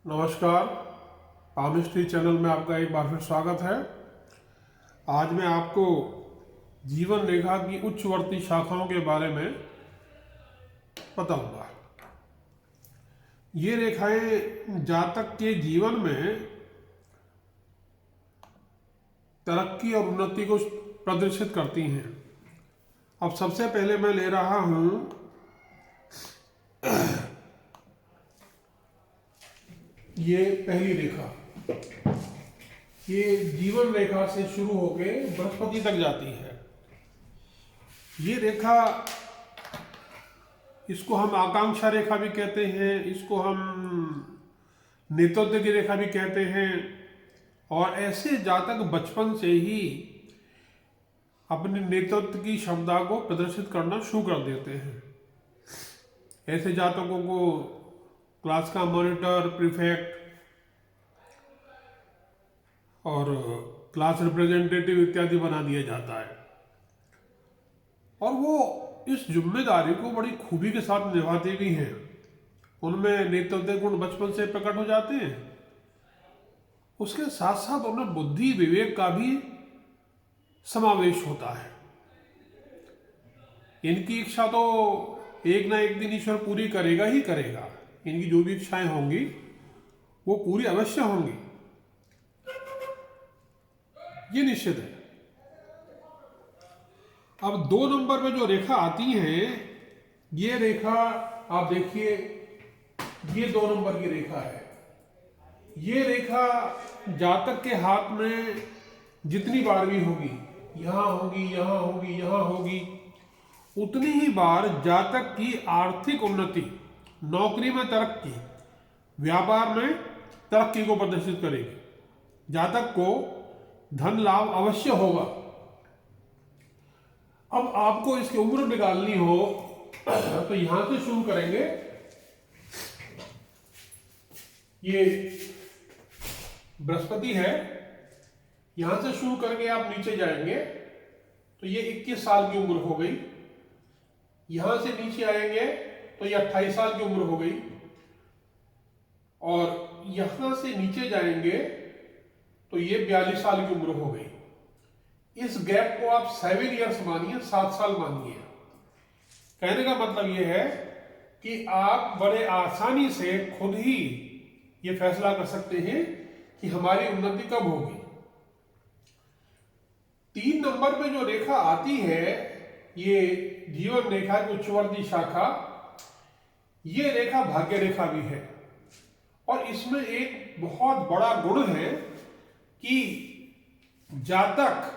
नमस्कार। Palmistry channel में आपका एक बार फिर स्वागत है। आज मैं आपको जीवन रेखा की उच्चवर्ती शाखाओं के बारे में बताऊंगा। ये रेखाएं जातक के जीवन में तरक्की और उन्नति को प्रदर्शित करती हैं। अब सबसे पहले मैं ले रहा हूं ये पहली रेखा। ये जीवन रेखा से शुरू होके बृहस्पति तक जाती है। ये रेखा, इसको हम आकांक्षा रेखा भी कहते हैं, इसको हम नेतृत्व की रेखा भी कहते हैं। और ऐसे जातक बचपन से ही अपने नेतृत्व की क्षमता को प्रदर्शित करना शुरू कर देते हैं। ऐसे जातकों को क्लास का मॉनिटर, प्रीफेक्ट और क्लास रिप्रेजेंटेटिव इत्यादि बना दिया जाता है। और वो इस जिम्मेदारी को बड़ी खूबी के साथ निभाते भी हैं। उनमें नेतृत्व गुण बचपन से प्रकट हो जाते हैं। उसके साथ साथ उनमें बुद्धि विवेक का भी समावेश होता है। इनकी इच्छा तो एक ना एक दिन ईश्वर पूरी करेगा ही करेगा। इनकी जो भी इच्छाएं होंगी वो पूरी अवश्य होंगी, ये निश्चित है। अब 2 नंबर में जो रेखा आती है, ये रेखा आप देखिए, ये 2 नंबर की रेखा है। ये रेखा जातक के हाथ में जितनी बार भी होगी, यहां होगी, यहां होगी, यहां होगी, उतनी ही बार जातक की आर्थिक उन्नति, नौकरी में तरक्की, व्यापार में तरक्की को प्रदर्शित करेगी। जातक को धन लाभ अवश्य होगा। अब आपको इसकी उम्र निकालनी हो तो यहां से शुरू करेंगे। ये बृहस्पति है, यहां से शुरू करके आप नीचे जाएंगे तो ये 21 साल की उम्र हो गई। यहां से नीचे आएंगे तो ये 28 साल की उम्र हो गई। और यहां से नीचे जाएंगे तो ये 42 साल की उम्र हो गई। इस गैप को आप 7 ईयर्स मानिए, 7 साल मानिए। कहने का मतलब यह है कि आप बड़े आसानी से खुद ही ये फैसला कर सकते हैं कि हमारी उन्नति कब होगी। 3 नंबर में जो रेखा आती है, ये जीवन रेखा की उच्चवर्ती शाखा, ये रेखा भाग्य रेखा भी है। और इसमें एक बहुत बड़ा गुण है कि जातक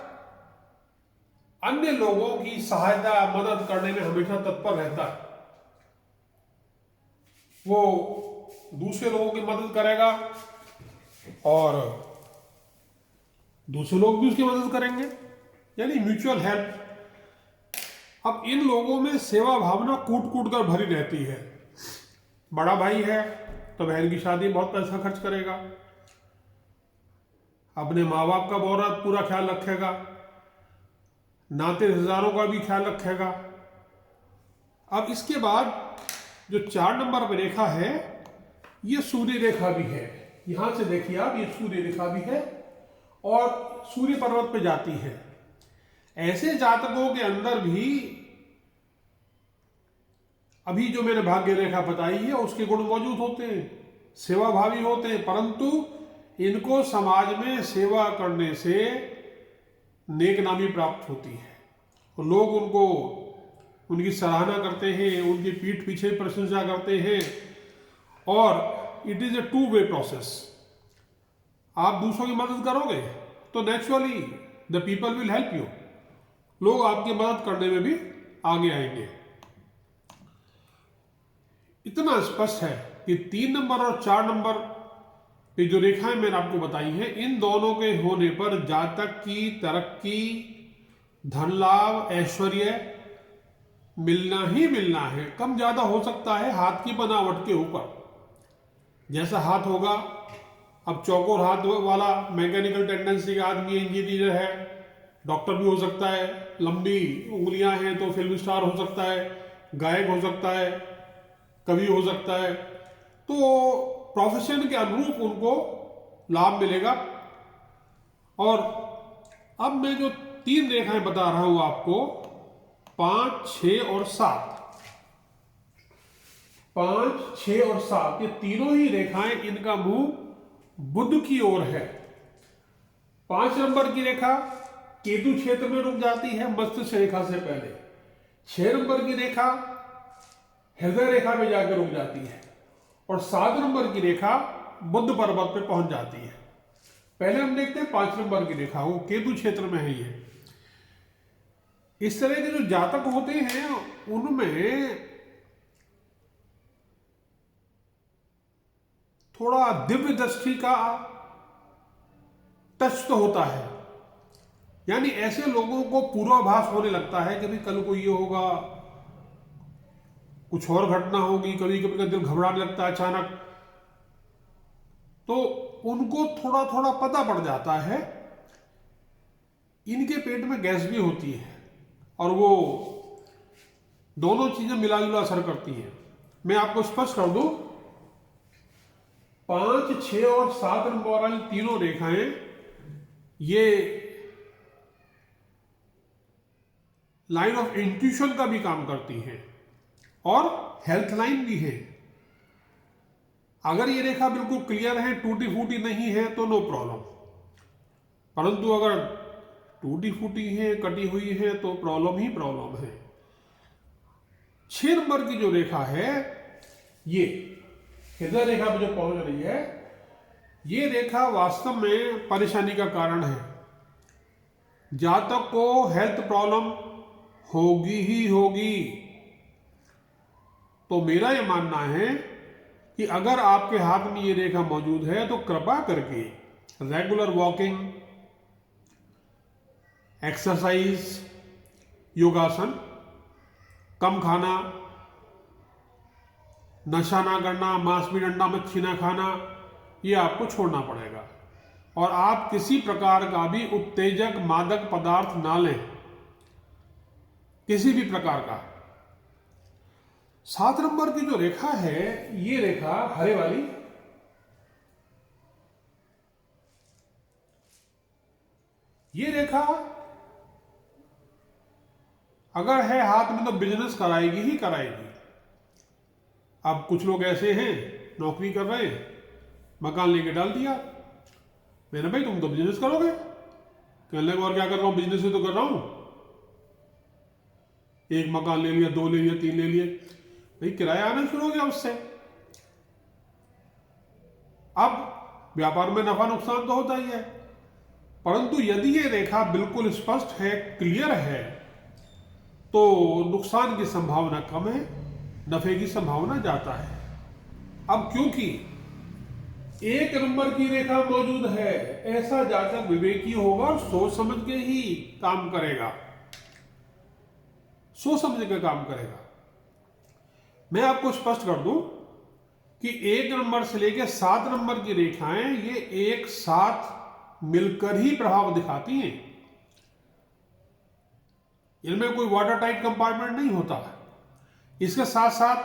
अन्य लोगों की सहायता, मदद करने में हमेशा तत्पर रहता है। वो दूसरे लोगों की मदद करेगा और दूसरे लोग भी उसकी मदद करेंगे, यानी म्यूचुअल हेल्प। अब इन लोगों में सेवा भावना कूट कूट कर भरी रहती है। बड़ा भाई है तो बहन की शादी में बहुत पैसा खर्च करेगा, अपने माँ बाप का पूरा ख्याल रखेगा, नाते रिश्तेदारों का भी ख्याल रखेगा। अब इसके बाद जो 4 नंबर पर रेखा है, ये सूर्य रेखा भी है। यहां से देखिए आप, ये सूर्य रेखा भी है और सूर्य पर्वत पे जाती है। ऐसे जातकों के अंदर भी अभी जो मैंने भाग्य रेखा बताई है उसके गुण मौजूद होते हैं, सेवाभावी होते हैं, परंतु इनको समाज में सेवा करने से नेक नामी प्राप्त होती है। और लोग उनको, उनकी सराहना करते हैं, उनकी पीठ पीछे प्रशंसा करते हैं। और it is a 2 way process. आप दूसरों की मदद करोगे तो naturally the people will help you. लोग आपकी मदद करने में भी आगे आएंगे। इतना स्पष्ट है कि 3 नंबर और 4 नंबर पे जो रेखाएं मैंने आपको बताई हैं, इन दोनों के होने पर जातक की तरक्की, धन लाभ, ऐश्वर्य मिलना ही मिलना है। कम ज्यादा हो सकता है हाथ की बनावट के ऊपर। जैसा हाथ होगा, अब चौकोर हाथ वाला मैकेनिकल टेंडेंसी का आदमी इंजीनियर है, डॉक्टर भी हो सकता है। लंबी उंगलियां हैं तो फिल्म स्टार हो सकता है, गायक हो सकता है, कवि हो सकता है। तो प्रोफेशन के अनुरूप उनको लाभ मिलेगा। और अब मैं जो 3 रेखाएं बता रहा हूं आपको, 5, 6 और 7, 5, 6 और 7, ये तीनों ही रेखाएं, इनका मुंह बुध की ओर है। 5 नंबर की रेखा केतु क्षेत्र में रुक जाती है मस्तिष्क रेखा से पहले। 6 नंबर की रेखा हृदय रेखा में जाकर रुक जाती है और 7 नंबर की रेखा बुध पर्वत पे पहुंच जाती है। पहले हम देखते हैं 5 नंबर की रेखा, वो केतु क्षेत्र में है। ये इस तरह के जो जातक होते हैं उनमें थोड़ा दिव्य दृष्टि का टच तो होता है, यानी ऐसे लोगों को पूर्वाभास होने लगता है कि भाई कल को ये होगा, कुछ और घटना होगी। कभी कभी का दिल घबराने लगता है अचानक, तो उनको थोड़ा थोड़ा पता पड़ जाता है। इनके पेट में गैस भी होती है और वो दोनों चीजें मिला जुला असर करती हैं। मैं आपको स्पष्ट कर दूं, 5, 6 और 7 नंबर वाली तीनों रेखाएं ये लाइन ऑफ इंट्यूशन का भी काम करती हैं और हेल्थ लाइन भी है। अगर ये रेखा बिल्कुल क्लियर है, टूटी फूटी नहीं है, तो नो प्रॉब्लम। परंतु अगर टूटी फूटी है, कटी हुई है, तो प्रॉब्लम ही प्रॉब्लम है। 6 नंबर की जो रेखा है, ये हृदय रेखा पे जो पहुंच रही है, ये रेखा वास्तव में परेशानी का कारण है। जातक को हेल्थ प्रॉब्लम होगी ही होगी। तो मेरा यह मानना है कि अगर आपके हाथ में ये रेखा मौजूद है तो कृपा करके रेगुलर वॉकिंग, एक्सरसाइज, योगासन, कम खाना, नशा ना करना, मांस भी अंडा मच्छी ना खाना, ये आपको छोड़ना पड़ेगा। और आप किसी प्रकार का भी उत्तेजक मादक पदार्थ ना लें, किसी भी प्रकार का। 7 नंबर की जो रेखा है, ये रेखा हरे वाली, ये रेखा अगर है हाथ में तो बिजनेस कराएगी ही कराएगी। अब कुछ लोग ऐसे हैं, नौकरी कर रहे हैं, मकान लेके डाल दिया, मैंने भाई तुम तो बिजनेस करोगे, कहने लगे और क्या कर रहा हूं, बिजनेस ही तो कर रहा हूं। एक मकान ले लिया, 2 ले लिया, 3 ले लिए, भाई किराया आना शुरू हो गया उससे। अब व्यापार में नफा नुकसान तो होता ही है, परंतु यदि ये रेखा बिल्कुल स्पष्ट है, क्लियर है, तो नुकसान की संभावना कम है, नफे की संभावना ज्यादा है। अब क्योंकि 1 नंबर की रेखा मौजूद है, ऐसा जातक विवेकी होगा और सोच समझ के ही काम करेगा, सोच समझ के काम करेगा। मैं आपको स्पष्ट कर दूं कि 1 नंबर से लेकर 7 नंबर की रेखाएं ये एक साथ मिलकर ही प्रभाव दिखाती हैं। इनमें कोई वाटर टाइट कंपार्टमेंट नहीं होता। इसके साथ साथ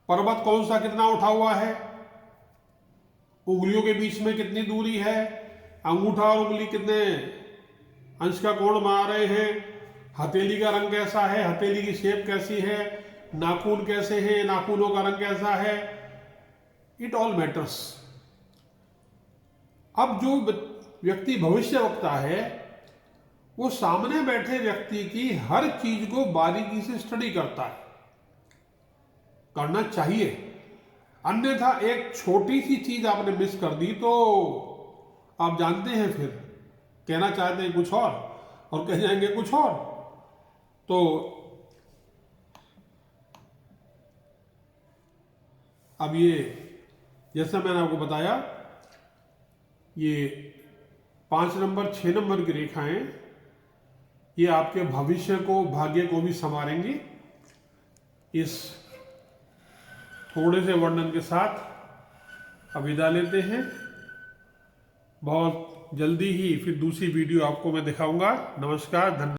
पर्वत कौन सा कितना उठा हुआ है, उंगलियों के बीच में कितनी दूरी है, अंगूठा और उंगली कितने अंश का कोण बना रहे हैं, हथेली का रंग कैसा है, हथेली की शेप कैसी है, नाखून कैसे हैं, नाखूनों का रंग कैसा है, इट ऑल मैटर्स। अब जो व्यक्ति भविष्य वक्ता है, वो सामने बैठे व्यक्ति की हर चीज को बारीकी से स्टडी करता है, करना चाहिए। अन्यथा एक छोटी सी चीज आपने मिस कर दी तो आप जानते हैं, फिर कहना चाहते हैं कुछ और कह जाएंगे कुछ और। तो अब ये जैसा मैंने आपको बताया, ये 5 नंबर 6 नंबर की रेखाएं ये आपके भविष्य को, भाग्य को भी संवारेंगी। इस थोड़े से वर्णन के साथ अब विदा लेते हैं। बहुत जल्दी ही फिर दूसरी वीडियो आपको मैं दिखाऊंगा। नमस्कार, धन्यवाद।